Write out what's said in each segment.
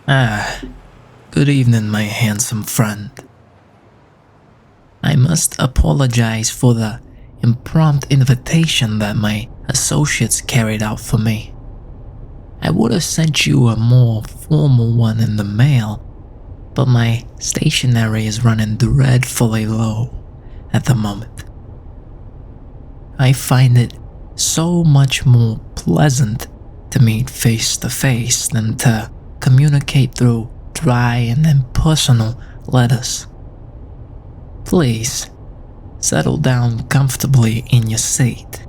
Ah, good evening, my handsome friend. I must apologize for the impromptu invitation that my associates carried out for me. I would have sent you a more formal one in the mail, but my stationery is running dreadfully low at the moment. I find it so much more pleasant to meet face to face than to communicate through dry and impersonal letters. Please, settle down comfortably in your seat,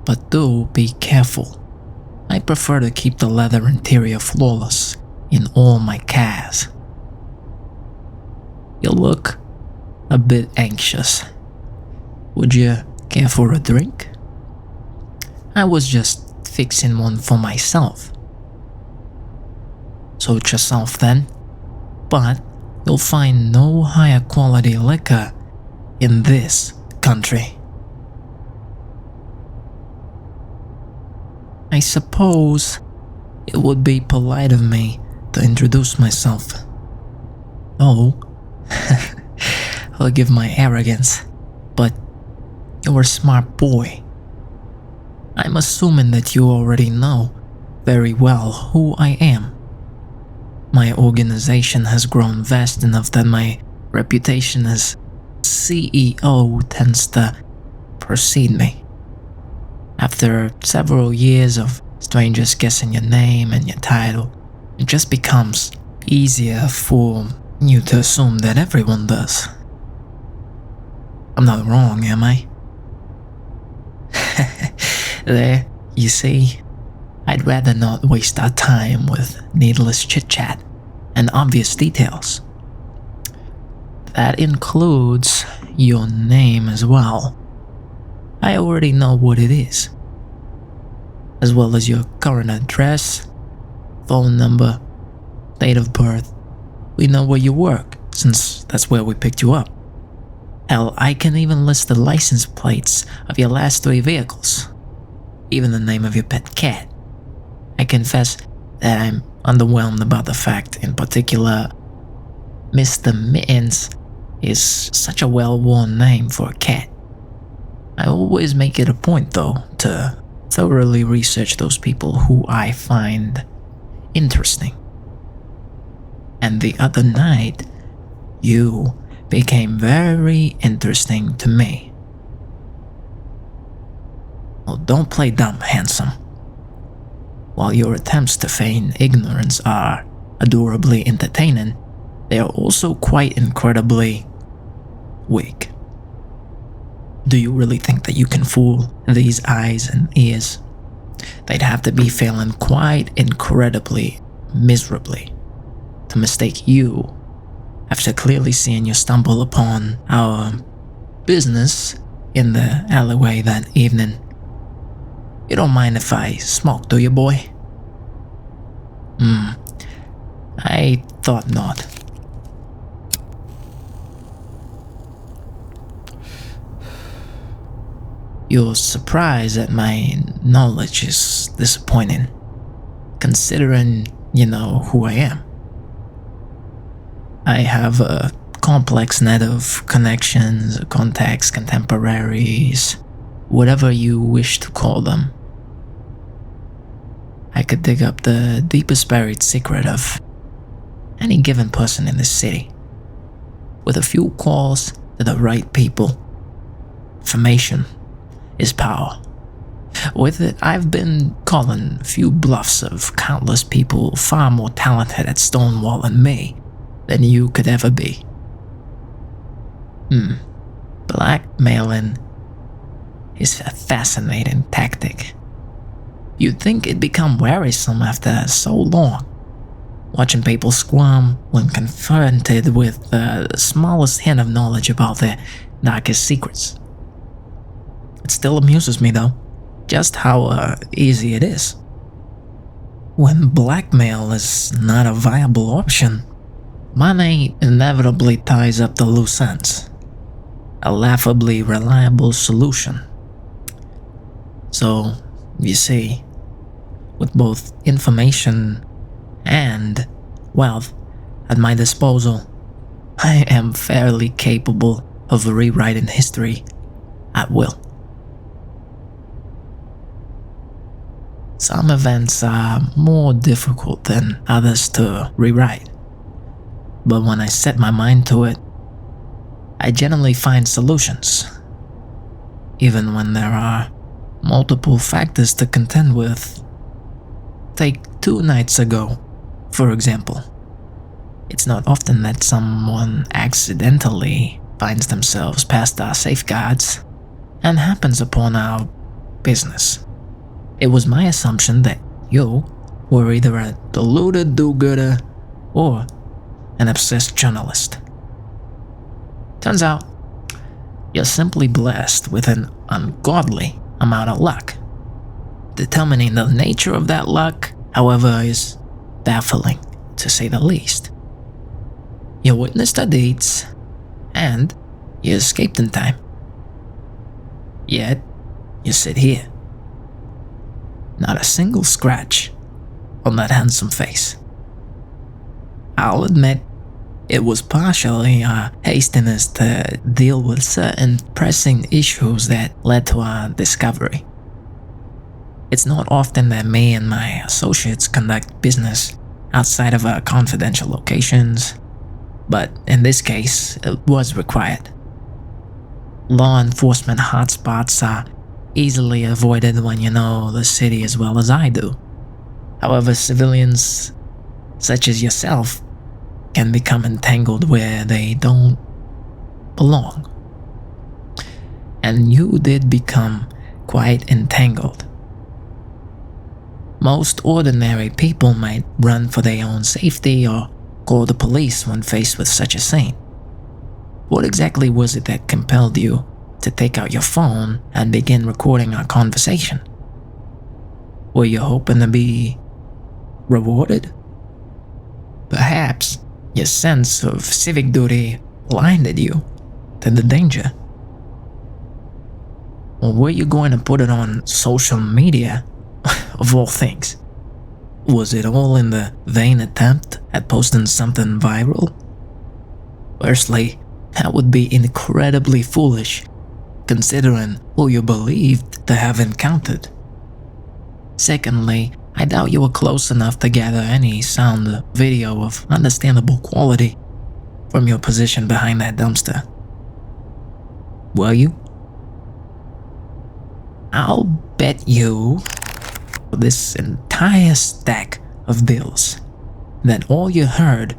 but do be careful. I prefer to keep the leather interior flawless in all my cars. You look a bit anxious. Would you care for a drink? I was just fixing one for myself. Suit yourself then, but you'll find no higher quality liquor in this country. I suppose it would be polite of me to introduce myself. Oh, forgive my arrogance, but you're a smart boy. I'm assuming that you already know very well who I am. My organization has grown vast enough that my reputation as CEO tends to precede me. After several years of strangers guessing your name and your title, it just becomes easier for you to assume that everyone does. I'm not wrong, am I? There, you see, I'd rather not waste our time with needless chit-chat and obvious details. That includes your name as well. I already know what it is, as well as your current address, phone number, date of birth. We know where you work, since that's where we picked you up. Hell, I can even list the license plates of your last 3 vehicles, even the name of your pet cat. I confess that I'm underwhelmed about the fact, in particular, Mr. Mittens is such a well-worn name for a cat. I always make it a point, though, to thoroughly research those people who I find interesting. And the other night, you became very interesting to me. Well, don't play dumb, handsome. While your attempts to feign ignorance are adorably entertaining, they are also quite incredibly weak. Do you really think that you can fool these eyes and ears? They'd have to be failing quite incredibly miserably to mistake you after clearly seeing you stumble upon our business in the alleyway that evening. You don't mind if I smoke, do you, boy? I thought not. Your surprise at my knowledge is disappointing, considering you know who I am. I have a complex net of connections, contacts, contemporaries, whatever you wish to call them. I could dig up the deepest buried secret of any given person in this city. With a few calls to the right people, information is power. With it, I've been calling a few bluffs of countless people far more talented at stonewalling me than you could ever be. Blackmailing is a fascinating tactic. You'd think it'd become wearisome after so long, watching people squirm when confronted with the smallest hint of knowledge about their darkest secrets. It still amuses me, though, just how easy it is. When blackmail is not a viable option, money inevitably ties up the loose ends. A laughably reliable solution. So, you see, with both information and wealth at my disposal, I am fairly capable of rewriting history at will. Some events are more difficult than others to rewrite, but when I set my mind to it, I generally find solutions, even when there are multiple factors to contend with. Take 2 nights ago, for example. It's not often that someone accidentally finds themselves past our safeguards and happens upon our business. It was my assumption that you were either a deluded do-gooder or an obsessed journalist. Turns out, you're simply blessed with an ungodly amount of luck. Determining the nature of that luck, however, is baffling, to say the least. You witnessed our deeds, and you escaped in time. Yet, you sit here. Not a single scratch on that handsome face. I'll admit, it was partially our hastiness to deal with certain pressing issues that led to our discovery. It's not often that me and my associates conduct business outside of our confidential locations, but in this case, it was required. Law enforcement hotspots are easily avoided when you know the city as well as I do. However, civilians such as yourself can become entangled where they don't belong. And you did become quite entangled. Most ordinary people might run for their own safety or call the police when faced with such a scene. What exactly was it that compelled you to take out your phone and begin recording our conversation? Were you hoping to be rewarded? Perhaps your sense of civic duty blinded you to the danger. Or were you going to put it on social media, of all things? Was it all in the vain attempt at posting something viral? Firstly, that would be incredibly foolish, considering who you believed to have encountered. Secondly, I doubt you were close enough to gather any sound or video of understandable quality from your position behind that dumpster. Were you? I'll bet you this entire stack of bills that all you heard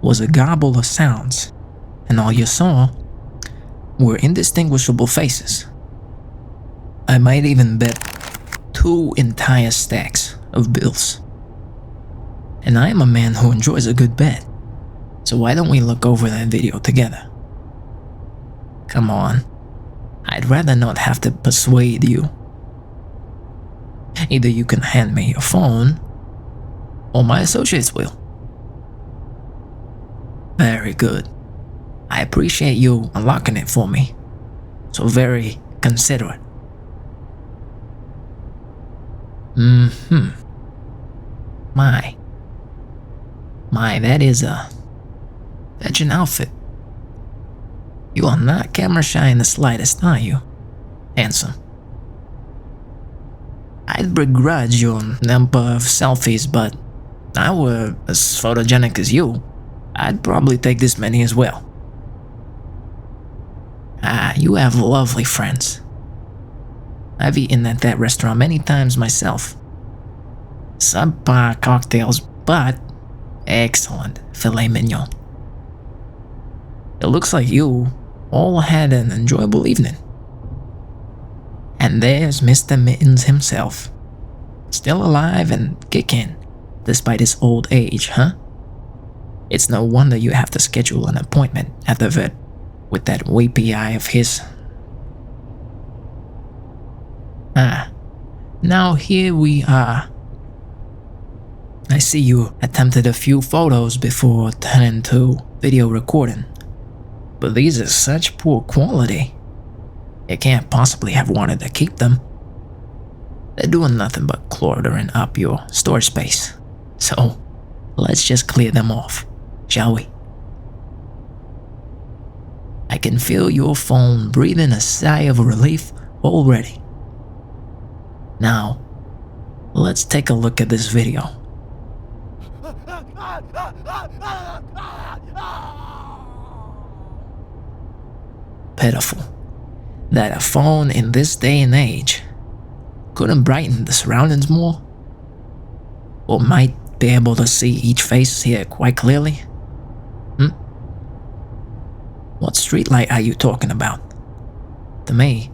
was a garble of sounds, and all you saw were indistinguishable faces. I might even bet 2 entire stacks of bills. And I am a man who enjoys a good bet, so why don't we look over that video together? Come on, I'd rather not have to persuade you. Either you can hand me your phone, or my associates will. Very good. I appreciate you unlocking it for me. So very considerate. My, that is a fetching outfit. You are not camera shy in the slightest, are you, handsome? I'd begrudge your number of selfies, but if I were as photogenic as you, I'd probably take this many as well. You have lovely friends. I've eaten at that restaurant many times myself. Subpar cocktails, but excellent filet mignon. It looks like you all had an enjoyable evening. And there's Mr. Mittens himself, still alive and kicking, despite his old age, huh? It's no wonder you have to schedule an appointment at the vet with that weepy eye of his. Now here we are. I see you attempted a few photos before turning to video recording, but these are such poor quality. You can't possibly have wanted to keep them. They're doing nothing but cluttering up your storage space. So, let's just clear them off, shall we? I can feel your phone breathing a sigh of relief already. Now, let's take a look at this video. Pitiful that a phone in this day and age couldn't brighten the surroundings more, or might be able to see each face here quite clearly. What streetlight are you talking about? To me,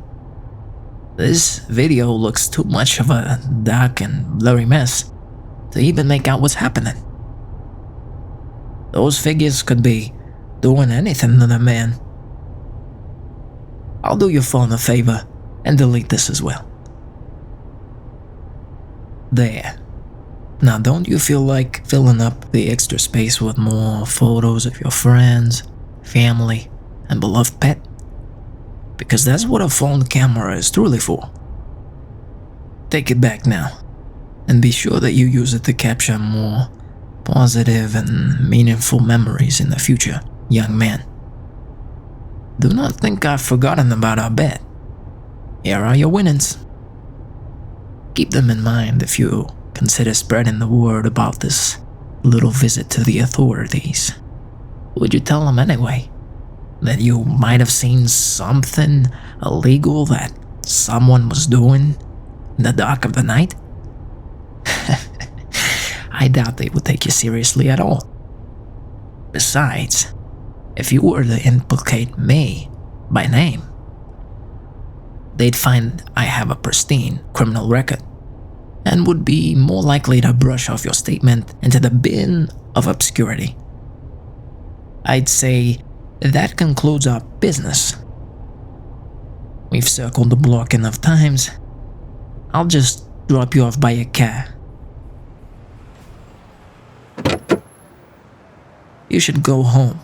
this video looks too much of a dark and blurry mess to even make out what's happening. Those figures could be doing anything to the man. I'll do your phone a favor and delete this as well. There. Now don't you feel like filling up the extra space with more photos of your friends, family, and beloved pet? Because that's what a phone camera is truly for. Take it back now, and be sure that you use it to capture more positive and meaningful memories in the future, young man. Do not think I've forgotten about our bet. Here are your winnings. Keep them in mind if you consider spreading the word about this little visit to the authorities. Would you tell them anyway? That you might have seen something illegal that someone was doing in the dark of the night? I doubt they would take you seriously at all. Besides, if you were to implicate me by name, they'd find I have a pristine criminal record and would be more likely to brush off your statement into the bin of obscurity. I'd say that concludes our business. We've circled the block enough times. I'll just drop you off by your car. You should go home.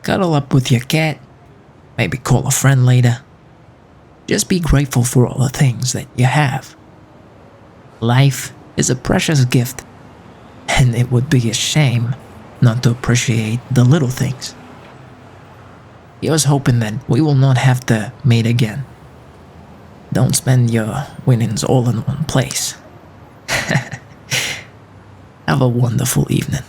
Cuddle up with your cat. Maybe call a friend later. Just be grateful for all the things that you have. Life is a precious gift, and it would be a shame not to appreciate the little things. Here's hoping that we will not have to meet again. Don't spend your winnings all in one place. Have a wonderful evening.